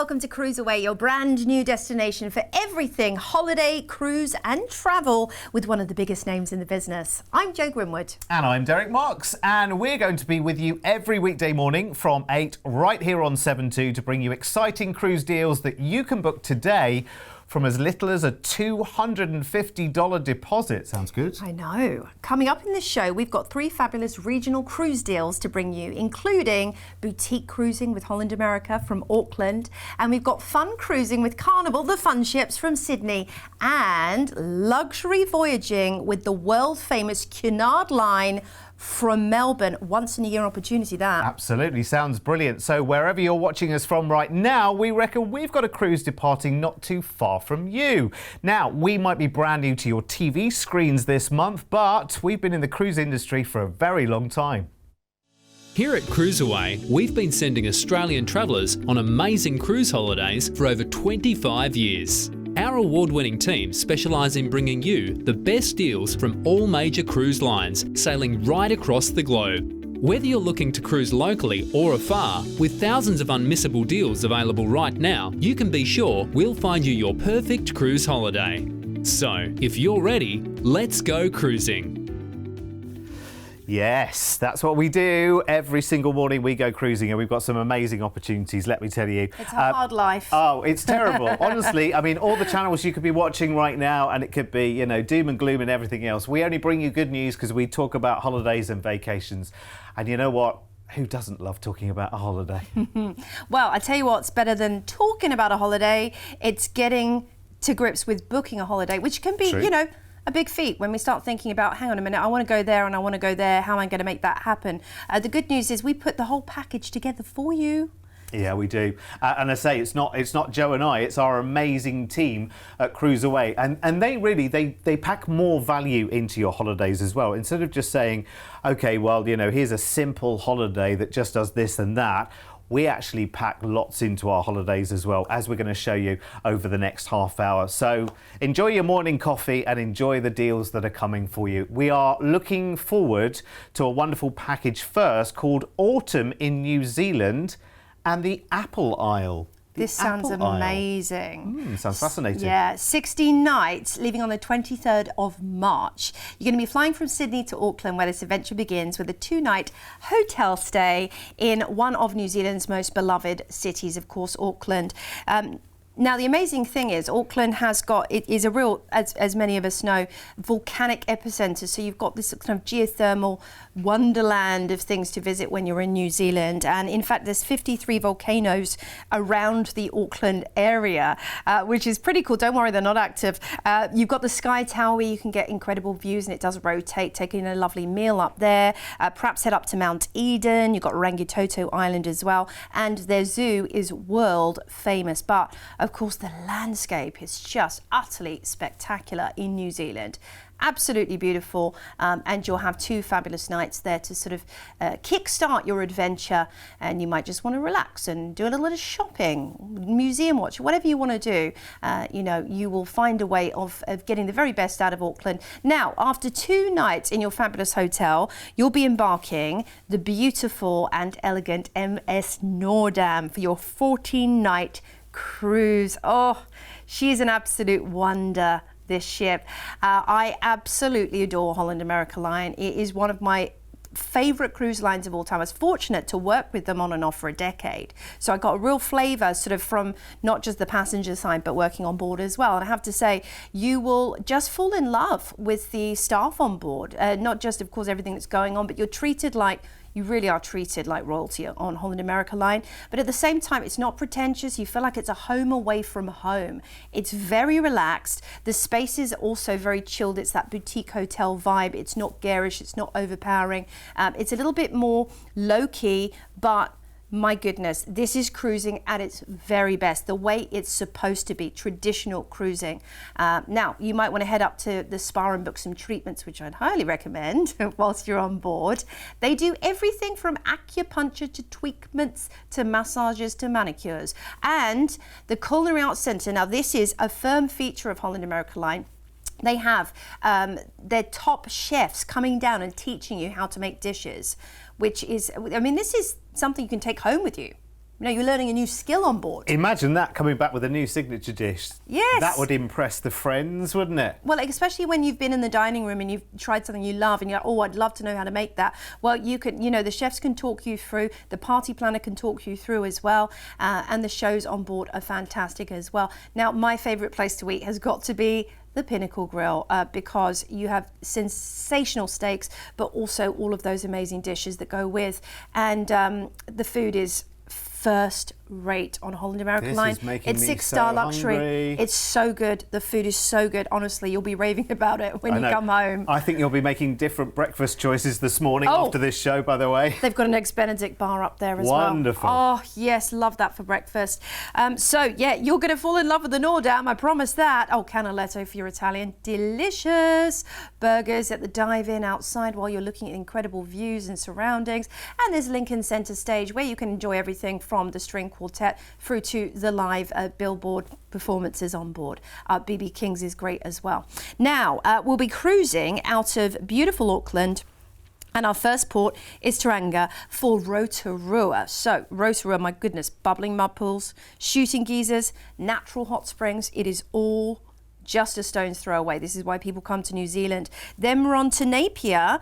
welcome to CruiseAway, your brand new destination for everything holiday, cruise and travel with one of the biggest names in the business. I'm Jo Grimwood. And I'm Derek Marks, and we're going to be with you every weekday morning from 8 right here on 7.2 to bring you exciting cruise deals that you can book today from as little as a $250 deposit. Sounds good. I know. Coming up in this show, we've got 3 fabulous regional cruise deals to bring you, including boutique cruising with Holland America from Auckland, and we've got fun cruising with Carnival, the fun ships from Sydney, and luxury voyaging with the world-famous Cunard line from Melbourne. Once in a year opportunity, that. Absolutely, sounds brilliant. So wherever you're watching us from right now, we reckon we've got a cruise departing not too far from you. Now, we might be brand new to your TV screens this month, but we've been in the cruise industry for a very long time. Here at CruiseAway, we've been sending Australian travellers on amazing cruise holidays for over 25 years. Our award-winning team specialise in bringing you the best deals from all major cruise lines, sailing right across the globe. Whether you're looking to cruise locally or afar, with thousands of unmissable deals available right now, you can be sure we'll find you your perfect cruise holiday. So, if you're ready, let's go cruising. Yes, that's what we do. Every single morning we go cruising and we've got some amazing opportunities, let me tell you. It's a hard life. Oh, it's terrible. Honestly, I mean, all the channels you could be watching right now and it could be, you know, doom and gloom and everything else. We only bring you good news because we talk about holidays and vacations. And you know what? Who doesn't love talking about a holiday? Well, I tell you what's better than talking about a holiday. It's getting to grips with booking a holiday, which can be, True. you know, a big feat when we start thinking about, hang on a minute, I want to go there and I want to go there. How am I going to make that happen? The good news is we put the whole package together for you. Yeah, we do. And I say it's not Joe and I, it's our amazing team at CruiseAway. And they really, they pack more value into your holidays as well. Instead of just saying, okay, well, you know, here's a simple holiday that just does this and that. We actually pack lots into our holidays as well, as we're going to show you over the next half hour. So enjoy your morning coffee and enjoy the deals that are coming for you. We are looking forward to a wonderful package first called Autumn in New Zealand and the Apple Isle. This sounds amazing. Sounds fascinating. Yeah, 16 nights, leaving on the 23rd of March. You're going to be flying from Sydney to Auckland, where this adventure begins with a 2-night hotel stay in one of New Zealand's most beloved cities, of course, Auckland. Now, the amazing thing is Auckland has got, it is a real, as many of us know, volcanic epicenter. So you've got this kind of geothermal wonderland of things to visit when you're in New Zealand. And in fact, there's 53 volcanoes around the Auckland area, which is pretty cool. Don't worry, they're not active. You've got the Sky Tower where you can get incredible views and it does rotate, taking a lovely meal up there. Perhaps head up to Mount Eden. You've got Rangitoto Island as well. And their zoo is world famous. But of course, the landscape is just utterly spectacular in New Zealand. Absolutely beautiful, and you'll have 2 fabulous nights there to sort of kickstart your adventure, and you might just want to relax and do a little bit of shopping, museum watch, whatever you want to do. You know, you will find a way of getting the very best out of Auckland. Now, after 2 nights in your fabulous hotel, you'll be embarking the beautiful and elegant MS Noordam for your 14-night cruise. Oh, she is an absolute wonder, this ship. I absolutely adore Holland America Line. It is one of my favourite cruise lines of all time. I was fortunate to work with them on and off for a decade. So I got a real flavour sort of from not just the passenger side, but working on board as well. And I have to say, you will just fall in love with the staff on board. Not just, of course, everything that's going on, but you're treated like, you really are treated like royalty on Holland America Line. But at the same time, it's not pretentious. You feel like it's a home away from home. It's very relaxed. The space is also very chilled. It's that boutique hotel vibe. It's not garish. It's not overpowering. It's a little bit more low-key, but my goodness, this is cruising at its very best, the way it's supposed to be, traditional cruising. Now, you might want to head up to the spa and book some treatments, which I'd highly recommend whilst you're on board. They do everything from acupuncture to tweakments to massages to manicures. And the Culinary Arts Centre, now this is a firm feature of Holland America Line. They have their top chefs coming down and teaching you how to make dishes, which is, I mean, this is something you can take home with you. You know, you're learning a new skill on board. Imagine that coming back with a new signature dish. Yes. That would impress the friends, wouldn't it? Well, especially when you've been in the dining room and you've tried something you love and you're like, oh, I'd love to know how to make that. Well, you can, you know, the chefs can talk you through, the party planner can talk you through as well, and the shows on board are fantastic as well. Now, my favourite place to eat has got to be the Pinnacle Grill, because you have sensational steaks, but also all of those amazing dishes that go with, and the food is first rate on Holland American Line. It's 6-star luxury. Hungry. It's so good. The food is so good. Honestly, you'll be raving about it when you come home. I think you'll be making different breakfast choices this morning after this show, by the way. They've got an Eggs Benedict bar up there as well. Wonderful. Oh, yes, love that for breakfast. So, yeah, you're going to fall in love with the Nordam, I promise that. Oh, canaletto for your Italian. Delicious. Burgers at the dive-in outside while you're looking at incredible views and surroundings. And there's Lincoln Centre Stage where you can enjoy everything from the string quartet through to the live billboard performances on board. BB King's is great as well. Now, we'll be cruising out of beautiful Auckland, and our first port is Tauranga for Rotorua. So, Rotorua, my goodness, bubbling mud pools, shooting geysers, natural hot springs. It is all just a stone's throw away. This is why people come to New Zealand. Then we're on to Napier,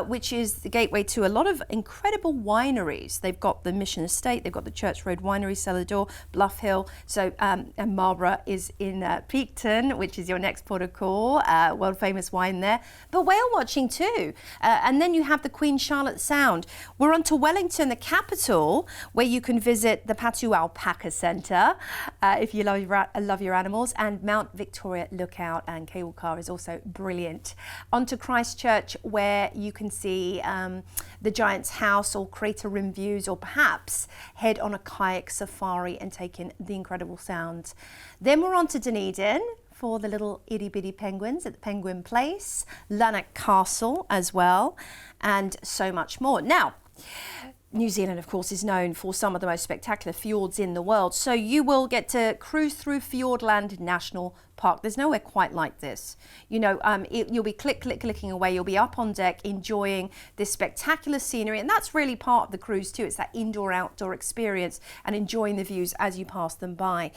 which is the gateway to a lot of incredible wineries. They've got the Mission Estate, they've got the Church Road Winery, Cellar Door, Bluff Hill. So, and Marlborough is in Peakton, which is your next port of call. World famous wine there. But whale watching too. And then you have the Queen Charlotte Sound. We're on to Wellington, the capital, where you can visit the Patu Alpaca Centre if you love your animals, and Mount Victoria Lookout and cable car is also brilliant. On to Christchurch, where you can see the Giant's House or crater rim views, or perhaps head on a kayak safari and take in the incredible sounds. Then we're on to Dunedin for the little itty bitty penguins at the Penguin Place, Lanark Castle as well, and so much more. Now, New Zealand, of course, is known for some of the most spectacular fjords in the world. So you will get to cruise through Fiordland National Park. There's nowhere quite like this. You know, you'll be clicking away. You'll be up on deck enjoying this spectacular scenery. And that's really part of the cruise too. It's that indoor-outdoor experience and enjoying the views as you pass them by.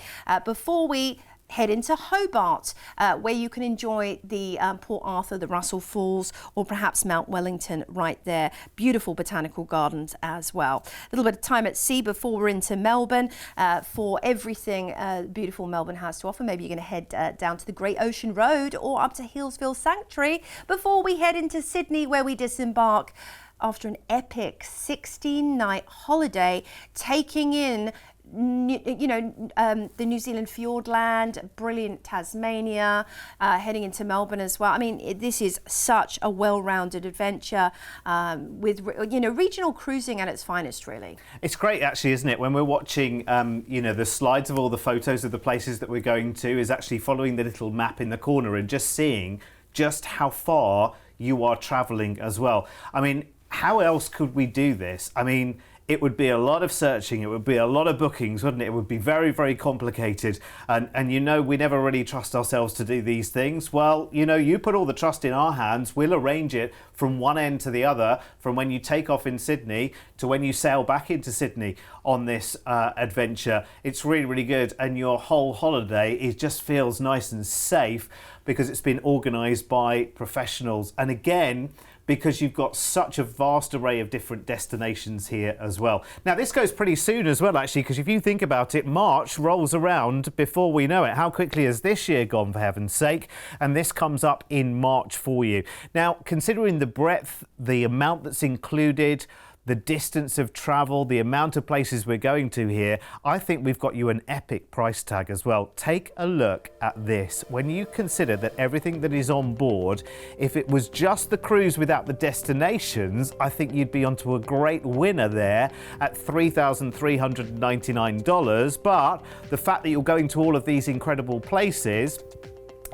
Before we head into Hobart, where you can enjoy the Port Arthur, the Russell Falls, or perhaps Mount Wellington right there. Beautiful botanical gardens as well. A little bit of time at sea before we're into Melbourne for everything beautiful Melbourne has to offer. Maybe you're going to head down to the Great Ocean Road or up to Hillsville Sanctuary before we head into Sydney, where we disembark after an epic 16-night holiday, taking in the New Zealand Fiordland, brilliant Tasmania, heading into Melbourne as well. I mean, this is such a well-rounded adventure with, regional cruising at its finest, really. It's great, actually, isn't it? When we're watching, the slides of all the photos of the places that we're going to, is actually following the little map in the corner and just seeing just how far you are travelling as well. I mean, how else could we do this? I mean, it would be a lot of searching, it would be a lot of bookings, wouldn't it? It would be very, very complicated. And we never really trust ourselves to do these things. Well, you put all the trust in our hands, we'll arrange it from one end to the other, from when you take off in Sydney to when you sail back into Sydney on this adventure. It's really, really good. And your whole holiday, it just feels nice and safe because it's been organised by professionals. And again, because you've got such a vast array of different destinations here as well. Now, this goes pretty soon as well, actually, because if you think about it, March rolls around before we know it. How quickly has this year gone, for heaven's sake? And this comes up in March for you. Now, considering the breadth, the amount that's included, the distance of travel, the amount of places we're going to here, I think we've got you an epic price tag as well. Take a look at this. When you consider that everything that is on board, if it was just the cruise without the destinations, I think you'd be onto a great winner there at $3,399. But the fact that you're going to all of these incredible places,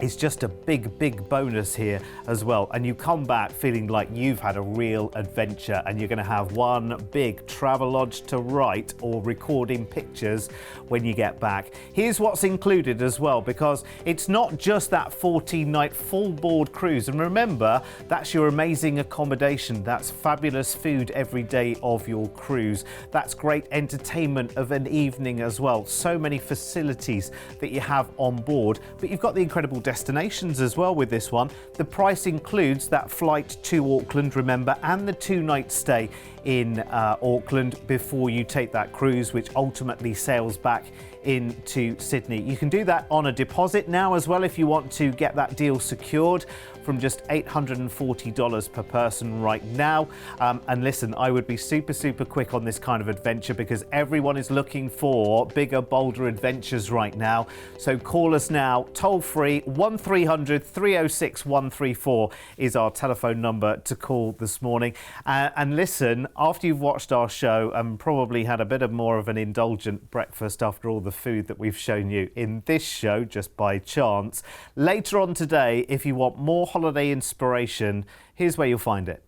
is just a big bonus here as well, and you come back feeling like you've had a real adventure, and you're going to have one big travelodge to write or recording pictures when you get back. Here's what's included as well, because it's not just that 14-night full board cruise, and remember, that's your amazing accommodation, that's fabulous food every day of your cruise, that's great entertainment of an evening as well, so many facilities that you have on board, but you've got the incredible destinations as well with this one. The price includes that flight to Auckland, remember, and the 2-night stay in Auckland before you take that cruise, which ultimately sails back into Sydney. You can do that on a deposit now as well if you want to get that deal secured, from just $840 per person right now. And listen, I would be super quick on this kind of adventure, because everyone is looking for bigger, bolder adventures right now. So call us now, toll free, 1300 306 134 is our telephone number to call this morning. And listen, after you've watched our show and probably had a bit of more of an indulgent breakfast after all the food that we've shown you in this show just by chance, later on today, if you want more holiday inspiration, here's where you'll find it.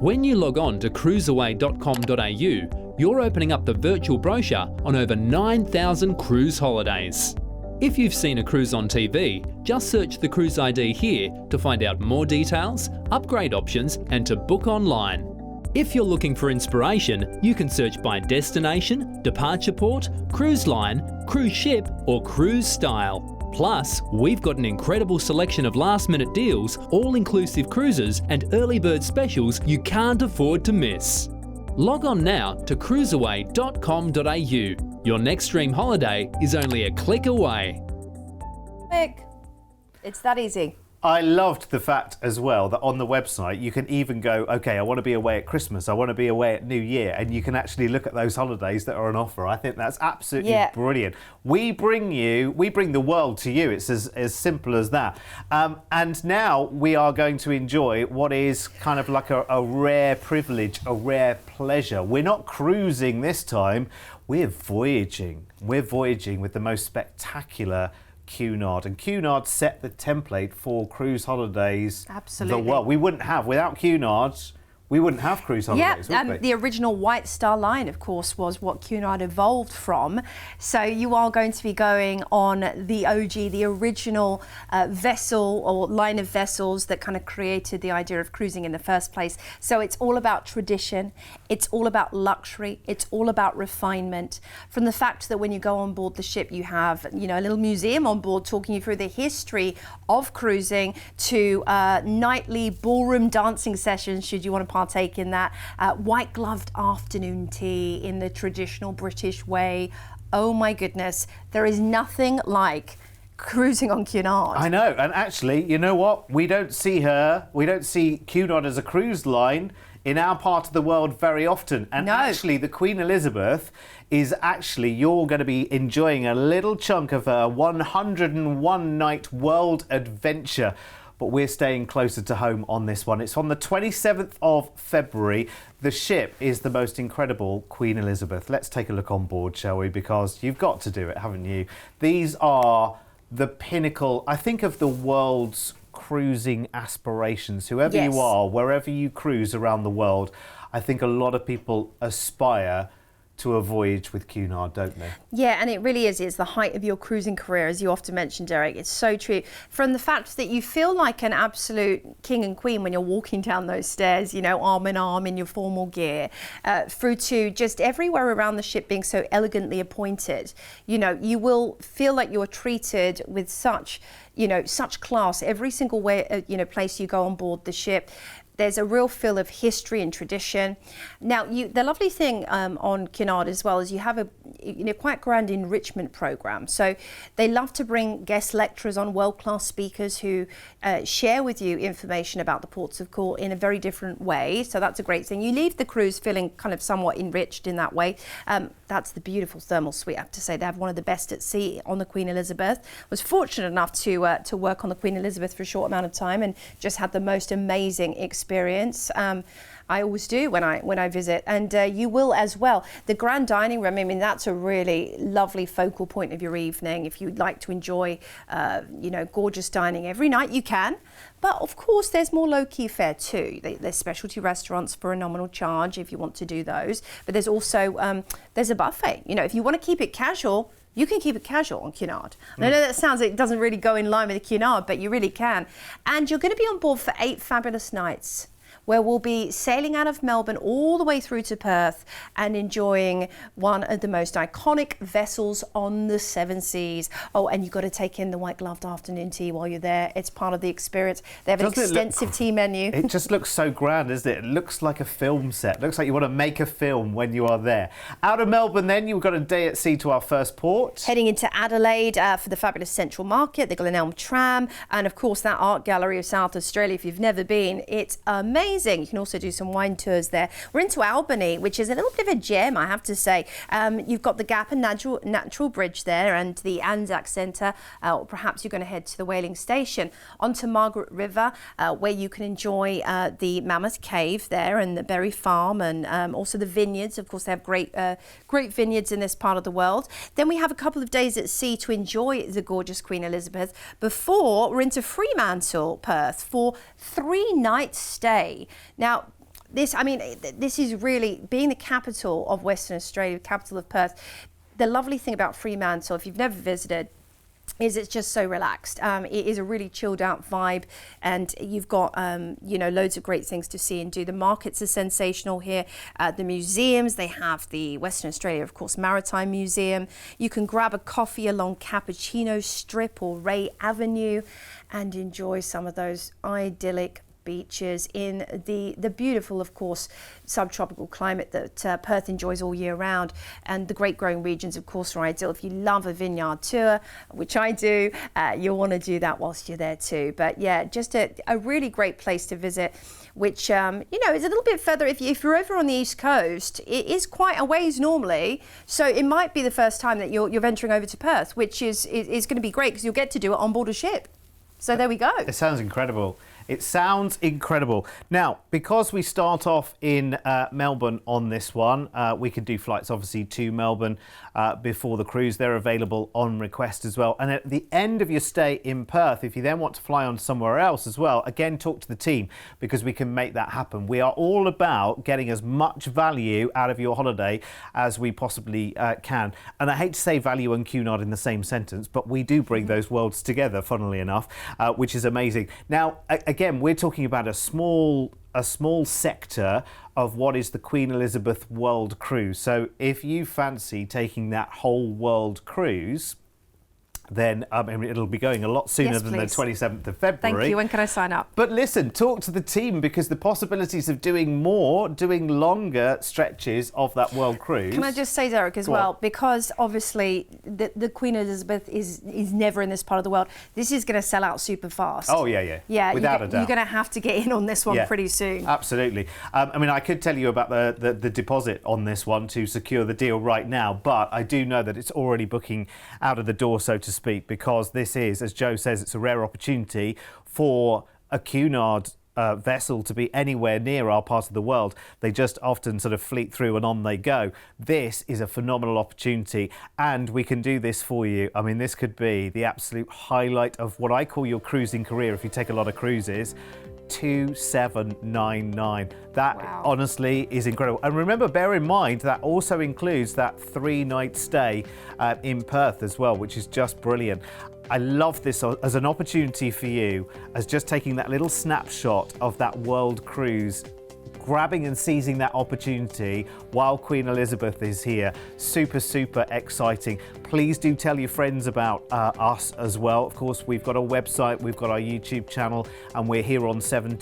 When you log on to cruiseaway.com.au, you're opening up the virtual brochure on over 9,000 cruise holidays. If you've seen a cruise on TV, just search the cruise ID here to find out more details, upgrade options, and to book online. If you're looking for inspiration, you can search by destination, departure port, cruise line, cruise ship, or cruise style. Plus, we've got an incredible selection of last-minute deals, all-inclusive cruises, and early bird specials you can't afford to miss. Log on now to cruiseaway.com.au. Your next dream holiday is only a click away. Click. It's that easy. I loved the fact as well that on the website you can even go, okay, I want to be away at Christmas, I want to be away at New Year, and you can actually look at those holidays that are on offer. I think that's absolutely brilliant. We bring the world to you. It's as simple as that. And now we are going to enjoy what is kind of like a rare privilege, a rare pleasure. We're not cruising this time, we're voyaging. We're voyaging with the most spectacular Cunard, and Cunard set the template for cruise holidays. Absolutely. The world. We wouldn't have, without Cunard, we wouldn't have cruise holidays, would we? The original White Star Line, of course, was what Cunard evolved from. So you are going to be going on the OG, the original vessel or line of vessels that kind of created the idea of cruising in the first place. So it's all about tradition, it's all about luxury, it's all about refinement. From the fact that when you go on board the ship, you have, you know, a little museum on board talking you through the history of cruising, to nightly ballroom dancing sessions, should you want to partake in that, white gloved afternoon tea in the traditional British way. Oh my goodness, there is nothing like cruising on Cunard. I know, and actually, you know what? We don't see Cunard as a cruise line in our part of the world very often. And actually, the Queen Elizabeth is actually, you're going to be enjoying a little chunk of a 101-night world adventure. But we're staying closer to home on this one. It's on the 27th of February. The ship is the most incredible Queen Elizabeth. Let's take a look on board, shall we? Because you've got to do it, haven't you? These are the pinnacle, I think, of the world's cruising aspirations. Whoever you are, wherever you cruise around the world, I think a lot of people aspire to a voyage with Cunard, don't they? Yeah, and it really is. It's the height of your cruising career, as you often mention, Derek. It's so true. From the fact that you feel like an absolute king and queen when you're walking down those stairs, you know, arm in arm in your formal gear, through to just everywhere around the ship being so elegantly appointed. You know, you will feel like you're treated with such, you know, such class every single way, you know, place you go on board the ship. There's a real feel of history and tradition. Now, the lovely thing on Cunard as well is you have a quite grand enrichment program. So they love to bring guest lecturers on, world-class speakers who share with you information about the ports of call in a very different way. So that's a great thing. You leave the cruise feeling kind of somewhat enriched in that way. That's the beautiful thermal suite, I have to say. They have one of the best at sea on the Queen Elizabeth. Was fortunate enough to work on the Queen Elizabeth for a short amount of time and just had the most amazing experience. I always do when I visit, and you will as well. The grand dining room, I mean, that's a really lovely focal point of your evening. If you'd like to enjoy, gorgeous dining every night, you can. But of course, there's more low-key fare too. There's specialty restaurants for a nominal charge if you want to do those. But there's also there's a buffet. If you want to keep it casual, you can keep it casual on Cunard. I know that it doesn't really go in line with the Cunard, but you really can. And you're going to be on board for 8 fabulous nights, where we'll be sailing out of Melbourne all the way through to Perth and enjoying one of the most iconic vessels on the 7 seas. Oh, and you've got to take in the white-gloved afternoon tea while you're there. It's part of the experience. They have an extensive tea menu. It just looks so grand, doesn't it? It looks like a film set. It looks like you want to make a film when you are there. Out of Melbourne then, you've got a day at sea to our first port. Heading into Adelaide for the fabulous Central Market, the Glenelm Tram, and of course that art gallery of South Australia. If you've never been, it's amazing. You can also do some wine tours there. We're into Albany, which is a little bit of a gem, I have to say. You've got the Gap and Natural Bridge there and the Anzac Centre, or perhaps you're going to head to the whaling station. Onto Margaret River, where you can enjoy the Mammoth Cave there and the Berry Farm, and also the vineyards. Of course, they have great vineyards in this part of the world. Then we have a couple of days at sea to enjoy the gorgeous Queen Elizabeth before we're into Fremantle, Perth, for 3-night stay. Now, this is really, being the capital of Western Australia, capital of Perth, the lovely thing about Fremantle, if you've never visited, is it's just so relaxed. It is a really chilled out vibe, and you've got loads of great things to see and do. The markets are sensational here. The museums, they have the Western Australia, of course, Maritime Museum. You can grab a coffee along Cappuccino Strip or Ray Avenue and enjoy some of those idyllic beaches in the beautiful, of course, subtropical climate that Perth enjoys all year round. And the great growing regions, of course, are ideal. If you love a vineyard tour, which I do, you'll want to do that whilst you're there too. But yeah, just a really great place to visit, which, is a little bit further. If you're over on the East Coast, it is quite a ways normally. So it might be the first time that you're venturing over to Perth, which is going to be great because you'll get to do it on board a ship. So there we go. It sounds incredible. It sounds incredible. Now, because we start off in Melbourne on this one, we can do flights obviously to Melbourne before the cruise. They're available on request as well. And at the end of your stay in Perth, if you then want to fly on somewhere else as well, again, talk to the team because we can make that happen. We are all about getting as much value out of your holiday as we possibly can. And I hate to say value and Cunard in the same sentence, but we do bring those worlds together, funnily enough, which is amazing. Now, again, we're talking about a small sector of what is the Queen Elizabeth World Cruise. So if you fancy taking that whole world cruise, then it'll be going a lot sooner than the 27th of February. Thank you. When can I sign up? But listen, talk to the team because the possibilities of doing longer stretches of that world cruise. Can I just say, Derek, as well, because obviously the Queen Elizabeth is never in this part of the world. This is going to sell out super fast. Oh, yeah. Without a doubt. You're going to have to get in on this one pretty soon. Absolutely. I could tell you about the deposit on this one to secure the deal right now, but I do know that it's already booking out of the door, so to speak, because this is, as Joe says, it's a rare opportunity for a Cunard vessel to be anywhere near our part of the world. They just often sort of fleet through and on they go. This is a phenomenal opportunity and we can do this for you. I mean, this could be the absolute highlight of what I call your cruising career if you take a lot of cruises. 2,799. That honestly is incredible. And remember, bear in mind that also includes that 3-night stay in Perth as well, which is just brilliant. I love this as an opportunity for you, as just taking that little snapshot of that world cruise, grabbing and seizing that opportunity while Queen Elizabeth is here. Super, super exciting. Please do tell your friends about us as well. Of course, we've got a website, we've got our YouTube channel, and we're here on 7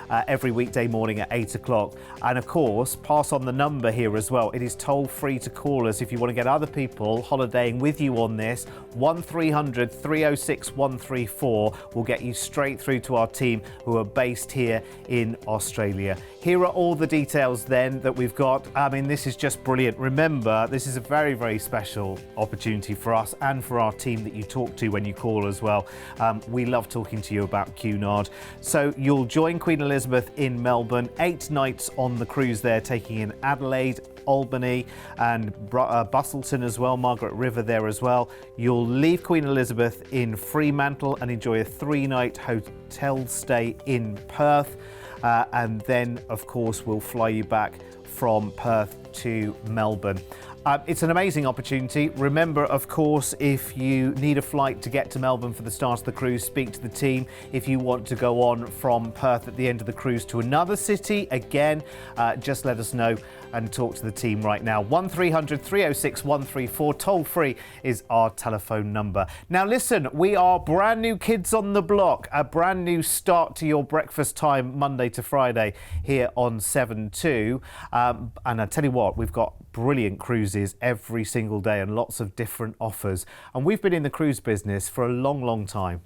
every weekday morning at 8 o'clock. And of course, pass on the number here as well. It is toll free to call us if you want to get other people holidaying with you on this. 1300 306 134 will get you straight through to our team who are based here in Australia. Here are all the details then that we've got. I mean, this is just brilliant. Remember, this is a very, very special opportunity for us and for our team that you talk to when you call as well. We love talking to you about Cunard. So you'll join Queen Elizabeth in Melbourne, 8 nights on the cruise there, taking in Adelaide, Albany and Bustleton as well, Margaret River there as well. You'll leave Queen Elizabeth in Fremantle and enjoy a 3-night hotel stay in Perth. And then, of course, we'll fly you back from Perth to Melbourne. It's an amazing opportunity. Remember, of course, if you need a flight to get to Melbourne for the start of the cruise, speak to the team. If you want to go on from Perth at the end of the cruise to another city, again, just let us know and talk to the team right now. 1300 306 134, toll free is our telephone number. Now listen, we are brand new kids on the block, a brand new start to your breakfast time Monday to Friday here on 7-2. And I tell you what, we've got brilliant cruises every single day and lots of different offers. And we've been in the cruise business for a long, long time.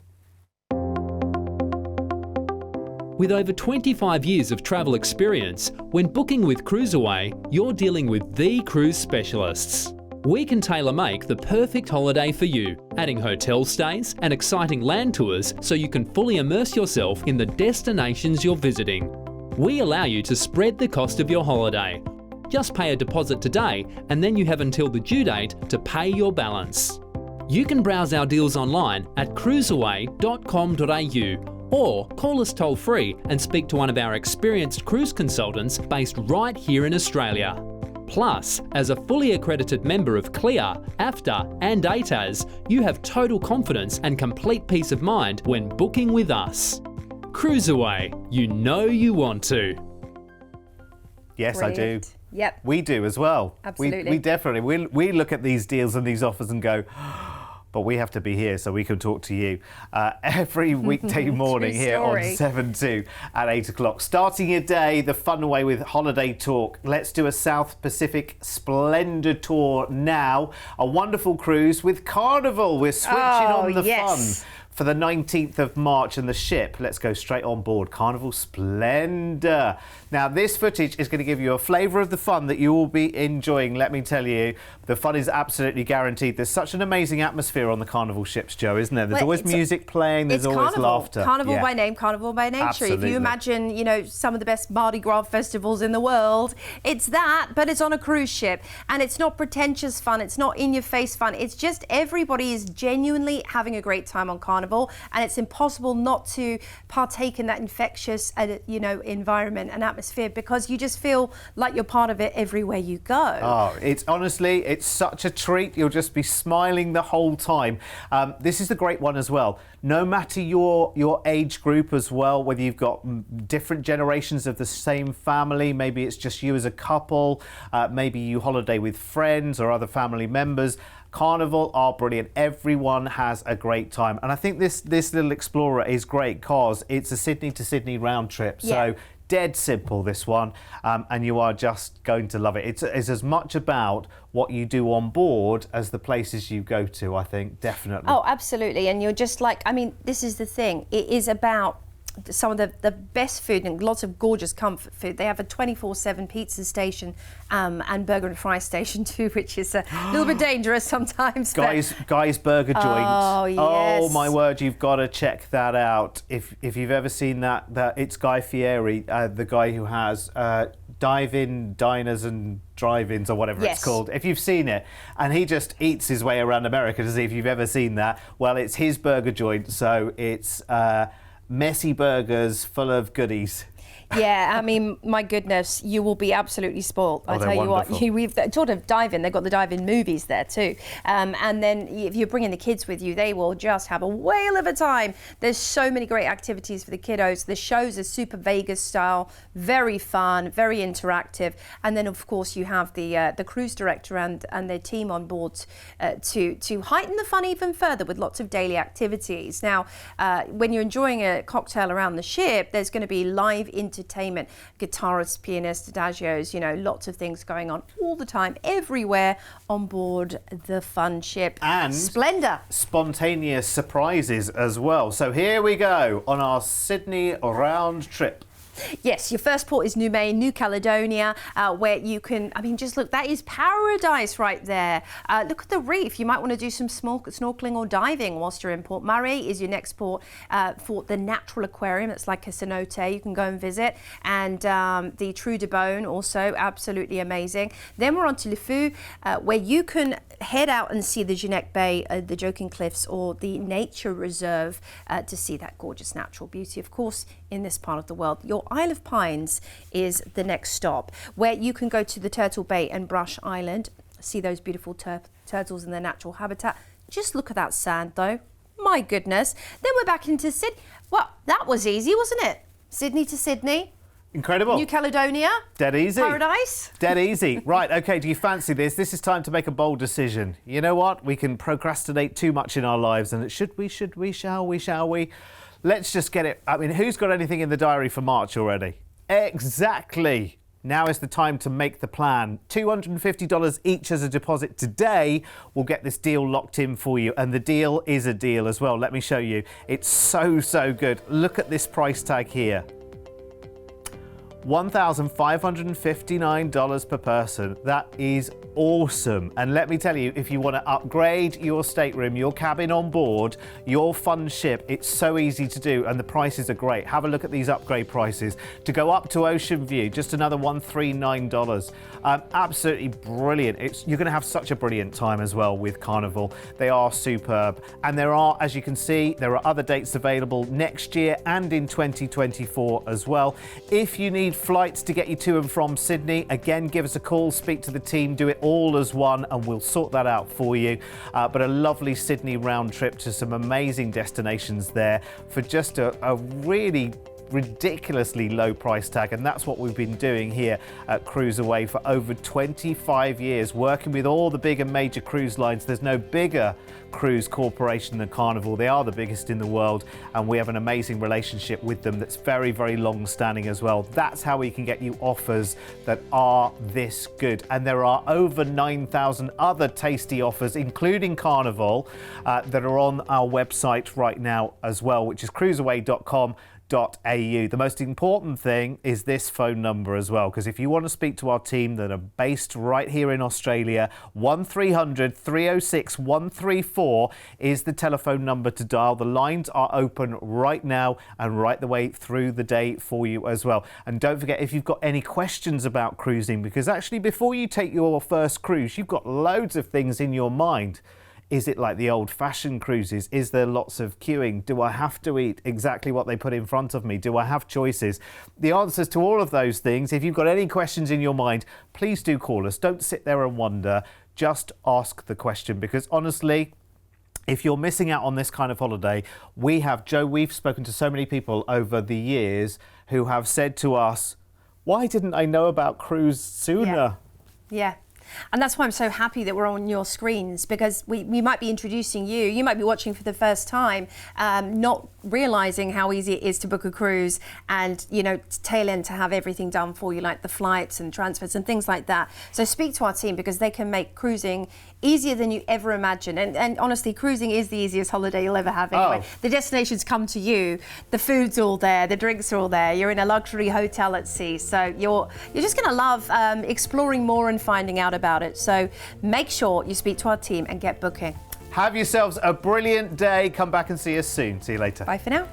With over 25 years of travel experience, when booking with CruiseAway, you're dealing with the cruise specialists. We can tailor-make the perfect holiday for you, adding hotel stays and exciting land tours so you can fully immerse yourself in the destinations you're visiting. We allow you to spread the cost of your holiday. Just pay a deposit today and then you have until the due date to pay your balance. You can browse our deals online at cruiseaway.com.au or call us toll free and speak to one of our experienced cruise consultants based right here in Australia. Plus, as a fully accredited member of CLIA, AFTA and ATAS, you have total confidence and complete peace of mind when booking with us. CruiseAway, you know you want to. Yes, Brilliant. I do. Yep. We do as well. Absolutely. We definitely, we look at these deals and these offers and go, but we have to be here so we can talk to you every weekday morning here on 7-2 at 8 o'clock. Starting your day the fun way with Holiday Talk. Let's do a South Pacific Splendor tour now. A wonderful cruise with Carnival. We're switching on the fun for the 19th of March and the ship. Let's go straight on board. Carnival Splendor. Now, this footage is going to give you a flavour of the fun that you will be enjoying, let me tell you. The fun is absolutely guaranteed. There's such an amazing atmosphere on the Carnival ships, Joe, isn't there? There's always music playing, there's always Carnival. laughter. Carnival by name, Carnival by nature. Absolutely. If you imagine, you know, some of the best Mardi Gras festivals in the world, it's that, but it's on a cruise ship. And it's not pretentious fun, it's not in-your-face fun. It's just everybody is genuinely having a great time on Carnival, and it's impossible not to partake in that infectious, you know, environment and atmosphere, because you just feel like you're part of it everywhere you go. Oh, it's honestly, it's such a treat. You'll just be smiling the whole time. This is the great one as well. No matter your age group as well, whether you've got different generations of the same family, maybe it's just you as a couple, maybe you holiday with friends or other family members, Carnival are brilliant. Everyone has a great time. And I think this little Explorer is great because it's a Sydney to Sydney round trip. So dead simple, this one, and you are just going to love it. It's as much about what you do on board as the places you go to, I think, definitely. Oh, absolutely. And you're just like, I mean, this is the thing. It is about some of the best food and lots of gorgeous comfort food. They have a 24/7 pizza station and burger and fry station too, which is a little bit dangerous sometimes. Guy's Burger Joint. Oh, yes. Oh my word, you've got to check that out. If you've ever seen that it's Guy Fieri, the guy who has dive-in diners and drive-ins or whatever it's called. If you've seen it, and he just eats his way around America to see if you've ever seen that. Well, it's his burger joint, so it's messy burgers full of goodies. Yeah, I mean, my goodness, you will be absolutely spoilt. I tell you what, we've sort of dive-in. They've got the dive-in movies there too, and then if you're bringing the kids with you, they will just have a whale of a time. There's so many great activities for the kiddos. The shows are super Vegas style, very fun, very interactive, and then of course you have the cruise director and their team on board to heighten the fun even further with lots of daily activities. Now, when you're enjoying a cocktail around the ship, there's going to be live entertainment, guitarists, pianists, adagios, you know, lots of things going on all the time, everywhere on board the fun ship. And Splendor. Spontaneous surprises as well. So here we go on our Sydney round trip. Yes, your first port is New Caledonia, where you can, I mean, just look, that is paradise right there. Look at the reef. You might want to do some small snorkeling or diving whilst you're in Port Murray. Is your next port for the natural aquarium. It's like a cenote you can go and visit. And the Trou de Beaune, also absolutely amazing. Then we're on to Le Fou, where you can head out and see the Geneck Bay, the Joking Cliffs, or the Nature Reserve to see that gorgeous natural beauty. Of course, in this part of the world, your Isle of Pines is the next stop, where you can go to the Turtle Bay and Brush Island, see those beautiful turtles in their natural habitat. Just look at that sand though, my goodness. Then we're back into Sydney. Well, that was easy, wasn't it? Sydney to Sydney. Incredible. New Caledonia. Dead easy. Paradise. Dead easy. Right, okay, do you fancy this? This is time to make a bold decision. You know what? We can procrastinate too much in our lives, and shall we? Let's just get it. I mean, who's got anything in the diary for March already? Exactly. Now is the time to make the plan. $250 each as a deposit today will get this deal locked in for you. And the deal is a deal as well. Let me show you. It's so good. Look at this price tag here. $1,559 per person. That is awesome. And let me tell you, if you want to upgrade your stateroom, your cabin on board, your fun ship, it's so easy to do, and the prices are great. Have a look at these upgrade prices. To go up to Ocean View, just another $139. Absolutely brilliant. You're going to have such a brilliant time as well with Carnival. They are superb. And there are, as you can see, there are other dates available next year and in 2024 as well. If you need flights to get you to and from Sydney, again, give us a call, speak to the team, do it all as one, and we'll sort that out for you. But a lovely Sydney round trip to some amazing destinations there for just a really ridiculously low price tag, and that's what we've been doing here at CruiseAway for over 25 years, working with all the big and major cruise lines. There's no bigger cruise corporation than Carnival. They are the biggest in the world, and we have an amazing relationship with them that's very long standing as well. That's how we can get you offers that are this good, and there are over 9,000 other tasty offers, including Carnival, that are on our website right now as well, which is cruiseaway.com.au. The most important thing is this phone number as well, because if you want to speak to our team that are based right here in Australia, 1300 306 134 is the telephone number to dial. The lines are open right now and right the way through the day for you as well. And don't forget, if you've got any questions about cruising, because actually before you take your first cruise, you've got loads of things in your mind. Is it like the old-fashioned cruises? Is there lots of queuing? Do I have to eat exactly what they put in front of me? Do I have choices? The answers to all of those things, if you've got any questions in your mind, please do call us. Don't sit there and wonder. Just ask the question, because honestly, if you're missing out on this kind of holiday, we've spoken to so many people over the years who have said to us, why didn't I know about cruise sooner? Yeah. And that's why I'm so happy that we're on your screens, because we might be introducing you. You might be watching for the first time, not realising how easy it is to book a cruise and, you know, tail end to have everything done for you, like the flights and transfers and things like that. So speak to our team, because they can make cruising easier than you ever imagined. And honestly, cruising is the easiest holiday you'll ever have anyway. Oh. The destinations come to you, the food's all there, the drinks are all there, you're in a luxury hotel at sea. So you're just going to love exploring more and finding out about it. So make sure you speak to our team and get booking. Have yourselves a brilliant day. Come back and see us soon. See you later. Bye for now.